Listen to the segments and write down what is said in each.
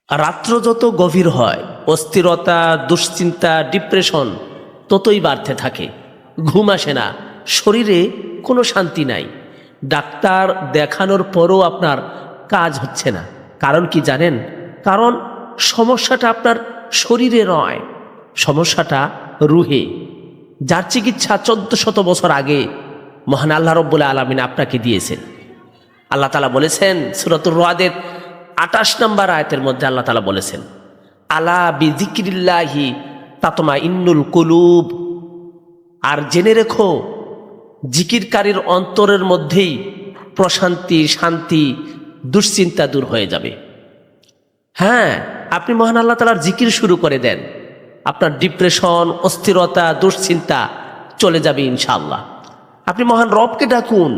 রাত্র যত গভীর হয় অস্থিরতা, দুশ্চিন্তা, ডিপ্রেশন ততই বাড়তে থাকে। ঘুম আসে না, শরীরে কোনো শান্তি নাই। ডাক্তার দেখানোর পরও আপনার কাজ হচ্ছে না। কারণ কি জানেন? কারণ সমস্যাটা আপনার শরীরে নয়, সমস্যাটা রুহে। যার চিকিৎসা 1400 বছর আগে মহান আল্লাহ রব্বুল আলামিন আপনাকে দিয়েছেন। আল্লাহ তাআলা বলেছেন সূরাতুর রাদের 28 নম্বর আয়াতের মধ্যে আল্লাহ তাআলা বলেছেন, আলা বিযিকরিল্লাহি তাতমাইন্নুল কুলুব। আর জেনে রেখো, জিকিরকারীর অন্তরের মধ্যেই প্রশান্তি, শান্তি, দুশ্চিন্তা দূর হয়ে যাবে। হ্যাঁ, আপনি মহান আল্লাহ তাআলার জিকির শুরু করে দেন, আপনার ডিপ্রেশন, অস্থিরতা, দুশ্চিন্তা চলে যাবে ইনশাআল্লাহ। আপনি মহান রবকে ডাকুন,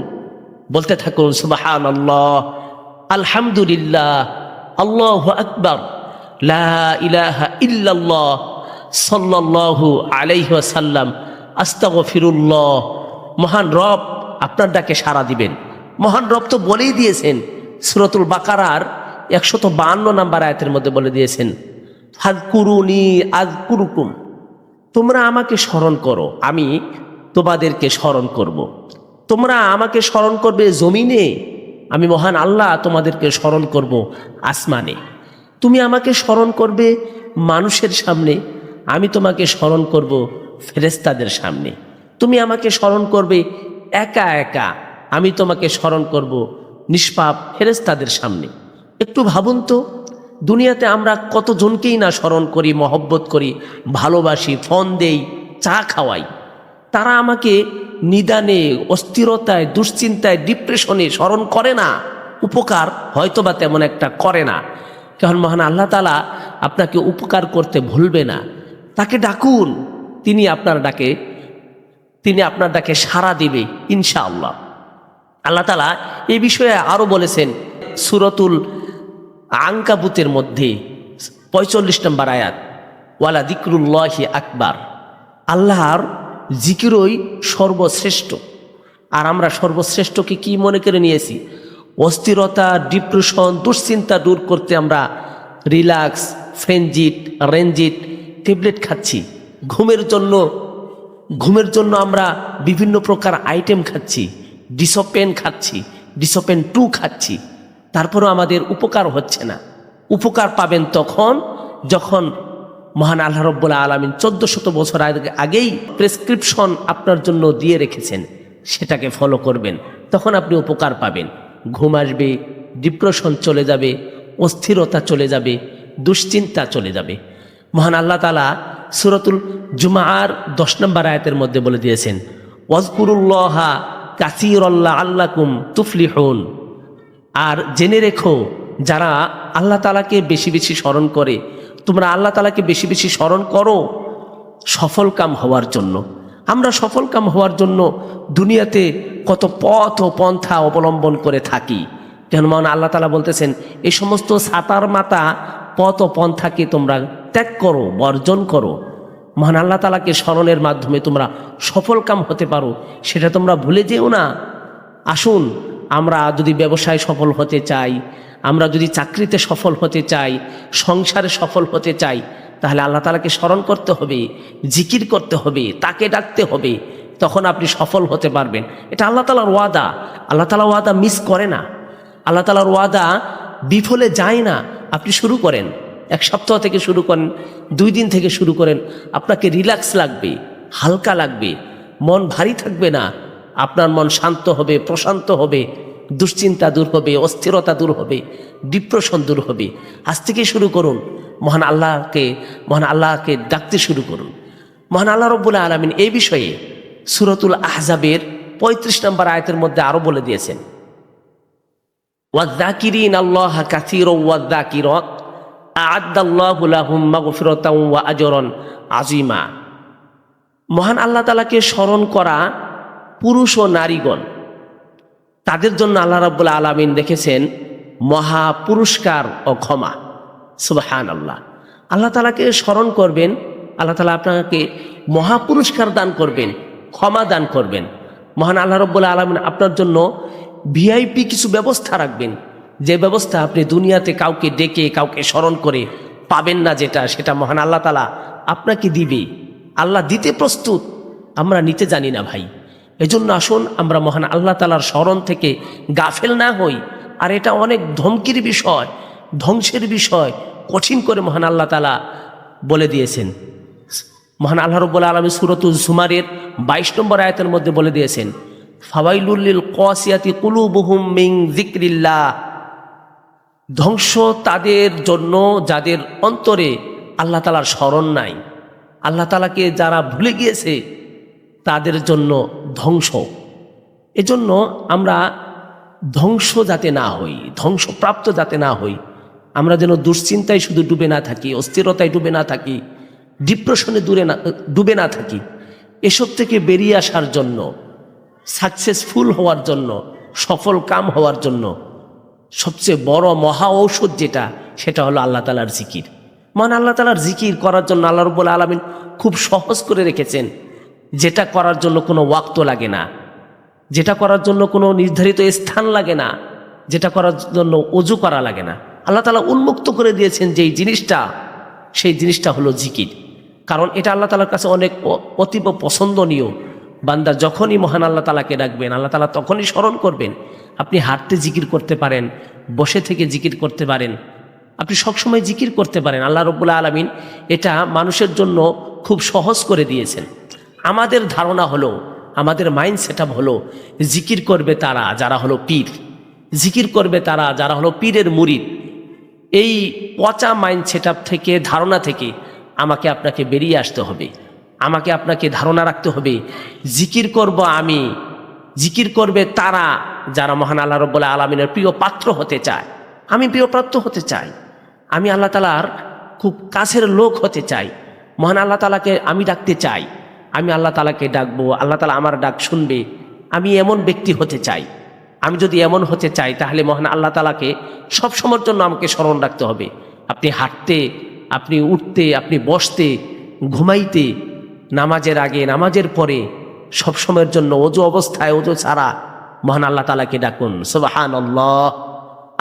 বলতে থাকুন সুবহানাল্লাহ, আলহামদুলিল্লাহ, আল্লাহু আকবার, লা ইলাহা ইল্লাল্লাহ, সাল্লাল্লাহু আলাইহি ওয়াসাল্লাম, আস্তাগফিরুল্লাহ। মহান রব আপনার ডাকে সাড়া দিবেন। মহান রব তো বলেই দিয়েছেন, সূরাতুল বাকারার 152 নম্বর আয়াতের মধ্যে বলে দিয়েছেন, ফাযকুরুনি আযকুরুকুম। তোমরা আমাকে স্মরণ করো, আমি তোমাদেরকে স্মরণ করব। তোমরা আমাকে স্মরণ করবে জমিনে, আমি মহান আল্লাহ তোমাদেরকে স্মরণ করব আসমানে। তুমি আমাকে স্মরণ করবে মানুষের সামনে, আমি তোমাকে স্মরণ করব ফেরেশতাদের সামনে। তুমি আমাকে স্মরণ করবে একা একা, আমি তোমাকে স্মরণ করব নিষ্পাপ ফেরেশতাদের সামনে। একটু ভাবুন তো, দুনিয়াতে আমরা কতজনকেই না স্মরণ করি, মহব্বত করি, ভালোবাসি, ফোন দেই, চা খাওয়াই। তারা আমাকে নিদানে, অস্থিরতায়, দুশ্চিন্তায়, ডিপ্রেশনে স্মরণ করে না, উপকার হয়তো বা তেমন একটা করে না। কারণ মহান আল্লাহ তাআলা আপনাকে উপকার করতে ভুলবে না। তাকে ডাকুন, তিনি আপনার ডাকে সাড়া দিবে ইনশাআল্লাহ। আল্লাহ তাআলা এই বিষয়ে আরো বলেছেন সূরাতুল আনকাবুতের মধ্যে 45 নম্বর আয়াত, ওয়ালা যিকরুল্লাহি আকবার। আল্লাহর জিকিরই সর্বশ্রেষ্ঠ। আর আমরা সর্বশ্রেষ্ঠকে কি মনে করে নিয়েছি? অস্থিরতা, ডিপ্রেশন, দুশ্চিন্তা দূর করতে আমরা রিল্যাক্স, ফ্রেনজিট, রেনজিট ট্যাবলেট খাচ্ছি। ঘুমের জন্য আমরা বিভিন্ন প্রকার আইটেম খাচ্ছি, ডিসোপেন খাচ্ছি, ডিসোপেন 2 খাচ্ছি। তারপরেও আমাদের উপকার হচ্ছে না। উপকার পাবেন তখন যখন মহান আল্লাহ রব্বুল আলামিন 1400 বছর আগেই প্রেসক্রিপশন আপনার জন্য দিয়ে রেখেছেন, সেটাকে ফলো করবেন, তখন আপনি উপকার পাবেন। ঘুম আসবে, ডিপ্রেশন চলে যাবে, অস্থিরতা চলে যাবে, দুশ্চিন্তা চলে যাবে। মহান আল্লাহ তাআলা সূরাতুল জুমার 10 নম্বর আয়াতের মধ্যে বলে দিয়েছেন, ওয়াজকুরুল্লাহা কাসীরান লাআল্লাকুম তুফলিহুন। আর জেনে রেখো, যারা আল্লাহ তাআলাকে বেশি বেশি স্মরণ করে, তোমরা আল্লাহ তাআলাকে বেশি বেশি স্মরণ করো সফল কাম হওয়ার জন্য। আমরা সফল কাম হওয়ার জন্য দুনিয়াতে কত পথ ও পন্থা অবলম্বন করে থাকি। কেন মানে আল্লাহ তাআলা বলতেছেন, এই সমস্ত সাতার মাতা পথ ও পন্থাকে তোমরা ত্যাগ করো, বর্জন করো। মহান আল্লাহ তাআলাকে স্মরণের মাধ্যমে তোমরা সফল কাম হতে পারো, সেটা তোমরা ভুলে যেও না। আসুন, আমরা যদি ব্যবসায় সফল হতে চাই, আমরা যদি চাকরিতে সফল হতে চাই, সংসারে সফল হতে চাই, তাহলে আল্লাহ তাআলাকে স্মরণ করতে হবে, জিকির করতে হবে, তাকে ডাকতে হবে, তখন আপনি সফল হতে পারবেন। এটা আল্লাহ তাআলার ওয়াদা। আল্লাহ তাআলা ওয়াদা মিস করে না, আল্লাহ তাআলার ওয়াদা বিফলে যায় না। আপনি শুরু করেন, 1 সপ্তাহ থেকে শুরু করেন, 2 দিন থেকে শুরু করেন। আপনাকে রিল্যাক্স লাগবে, হালকা লাগবে, মন ভারী থাকবে না। আপনার মন শান্ত হবে, প্রশান্ত হবে, দুশ্চিন্তা দূর হবে, অস্থিরতা দূর হবে, ডিপ্রেশন দূর হবে। আজ থেকে শুরু করুন, মহান আল্লাহকে ডাকতে শুরু করুন। মহান আল্লাহ রব্বুল আলামিন এই বিষয়ে সূরাতুল আহজাবের 35 নম্বর আয়াতের মধ্যে আরো বলে দিয়েছেন, ওয়াযাকিরিনা আল্লাহা কাসীরান ওয়াযাকিরাত আ'আদ্দাল্লাহু লাহুম মাগফিরাতাও ওয়া আজরান আযীমা। মহান আল্লাহ তাআলাকে স্মরণ করা পুরুষ ও নারীগণ, তাদের জন্য আল্লাহ রাব্বুল আলামিন রেখেছেন মহা পুরস্কার ও ক্ষমা। সুবহানাল্লাহ। আল্লাহ তাআলাকে স্মরণ করবেন, আল্লাহ তাআলা আপনাকে মহা পুরস্কার দান করবেন, ক্ষমা দান করবেন। মহান আল্লাহ রাব্বুল আলামিন আপনার জন্য ভিআইপি কিছু ব্যবস্থা রাখবেন। যে ব্যবস্থা আপনি দুনিয়াতে কাউকে ডেকে কাউকে স্মরণ করে পাবেন না, যেটা সেটা মহান আল্লাহ তাআলা আপনাকে দিবে। আল্লাহ দিতে প্রস্তুত, আমরা নিতে জানি না ভাই। এজন্য আসুন আমরা মহান আল্লাহ তাআলার স্মরণ থেকে গাফেল না হই। আর এটা অনেক ধমকির বিষয়, ধ্বংসের বিষয়, কঠিন করে মহান আল্লাহ তাআলা বলে দিয়েছেন। মহান আল্লাহ রাব্বুল আলামিন সূরাতুজ জুমারের 22 নম্বর আয়াতের মধ্যে বলে দিয়েছেন, ফাওয়াইলুল লিল কাসিয়াতি কুলুবুহুম মিন যিকরিল্লাহ। ধ্বংস তাদের জন্য যাদের অন্তরে আল্লাহ তাআলার স্মরণ নাই, আল্লাহ তাআলাকে যারা ভুলে গিয়েছে তাদের জন্য ধ্বংস। এজন্য আমরা ধ্বংস যাতে না হই, ধ্বংসপ্রাপ্ত যাতে না হই, আমরা যেন দুশ্চিন্তায় শুধু ডুবে না থাকি, অস্থিরতায় ডুবে না থাকি, ডিপ্রেশনে ডুবে না থাকি। এসব থেকে বেরিয়ে আসার জন্য, সাকসেসফুল হওয়ার জন্য, সফল কাম হওয়ার জন্য সবচেয়ে বড় মহা ঔষধ যেটা, সেটা হলো আল্লাহ তাআলার জিকির। মানে আল্লাহ তাআলার জিকির করার জন্য আল্লাহ রাব্বুল আলামিন খুব সহজ করে রেখেছেন, যেটা করার জন্য কোনো ওয়াক্ত লাগে না, যেটা করার জন্য কোনো নির্ধারিত স্থান লাগে না, যেটা করার জন্য ওযু করা লাগে না। আল্লাহ তাআলা উন্মুক্ত করে দিয়েছেন যেই জিনিসটা, সেই জিনিসটা হলো জিকির। কারণ এটা আল্লাহ তাআলার কাছে অনেক অতীব পছন্দনীয়। বান্দা যখনই মহান আল্লাহ তাআলাকে ডাকবেন, আল্লাহ তাআলা তখনই স্মরণ করবেন। আপনি হাঁটতে জিকির করতে পারেন, বসে থেকে জিকির করতে পারেন, আপনি সবসময় জিকির করতে পারেন। আল্লাহ রাব্বুল আলামিন এটা মানুষের জন্য খুব সহজ করে দিয়েছেন। আমাদের ধারণা হলো, আমাদের মাইন্ড সেটআপ হলো, জিকির করবে তারা যারা হলো পীর, জিকির করবে তারা যারা হলো পীরের মুরিদ। এই পচা মাইন্ড সেটআপ থেকে, ধারণা থেকে আমাকে আপনাকে বেরিয়ে আসতে হবে। আমাকে আপনাকে ধারণা রাখতে হবে, জিকির করব আমি, জিকির করবে তারা যারা মহান আল্লাহ রাব্বুল আলামিনের প্রিয় পাত্র হতে চায়। আমি প্রিয় পাত্র হতে চাই, আমি আল্লাহ তাআলার খুব কাছের লোক হতে চাই। মহান আল্লাহ তাআলাকে আমি ডাকতে চাই, আমি আল্লাহ তাআলাকে ডাকবো, আল্লাহ তাআলা আমার ডাক শুনবে। আমি এমন ব্যক্তি হতে চাই। আমি যদি এমন হতে চাই, তাহলে মহান আল্লাহ তাআলাকে সব সময়ের জন্য আমাকে স্মরণ রাখতে হবে। আপনি হাঁটতে, আপনি উঠতে, আপনি বসতে, ঘুমাইতে, নামাজের আগে, নামাজের পরে, সব সময়ের জন্য ওযু অবস্থায়, ওযু ছাড়া মহান আল্লাহ তাআলাকে ডাকুন। সুবহানাল্লাহ,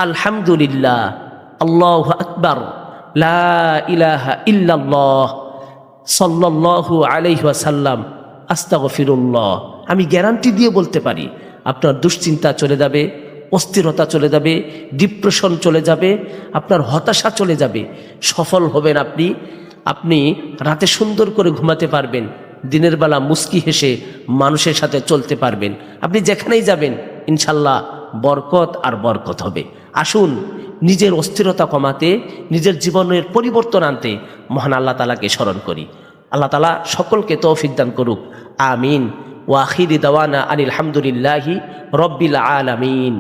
আলহামদুলিল্লাহ, আল্লাহু আকবার, লা ইলাহা ইল্লাল্লাহ, সাল্লাল্লাহু আলাইহি ওয়াসাল্লাম, আস্তাগফিরুল্লাহ। আমি গ্যারান্টি দিয়ে বলতে পারি, আপনার দুশ্চিন্তা চলে যাবে, অস্থিরতা চলে যাবে, ডিপ্রেশন চলে যাবে, আপনার হতাশা চলে যাবে, সফল হবেন আপনি। আপনি রাতে সুন্দর করে ঘুমাতে পারবেন, দিনের বেলা মুস্কি হেসে মানুষের সাথে চলতে পারবেন। আপনি যেখানেই যাবেন ইনশাল্লাহ বরকত আর বরকত হবে। আসুন নিজের অস্থিরতা কমাতে, নিজের জীবনের পরিবর্তন আনতে মহান আল্লাহ তাআলাকে স্মরণ করি। আল্লাহ তাআলা সকলকে তৌফিক দান করুক, আমিন। ওয়া আখিরি দাওয়ানা আনিল হামদুলিল্লাহি রব্বিল আলামিন।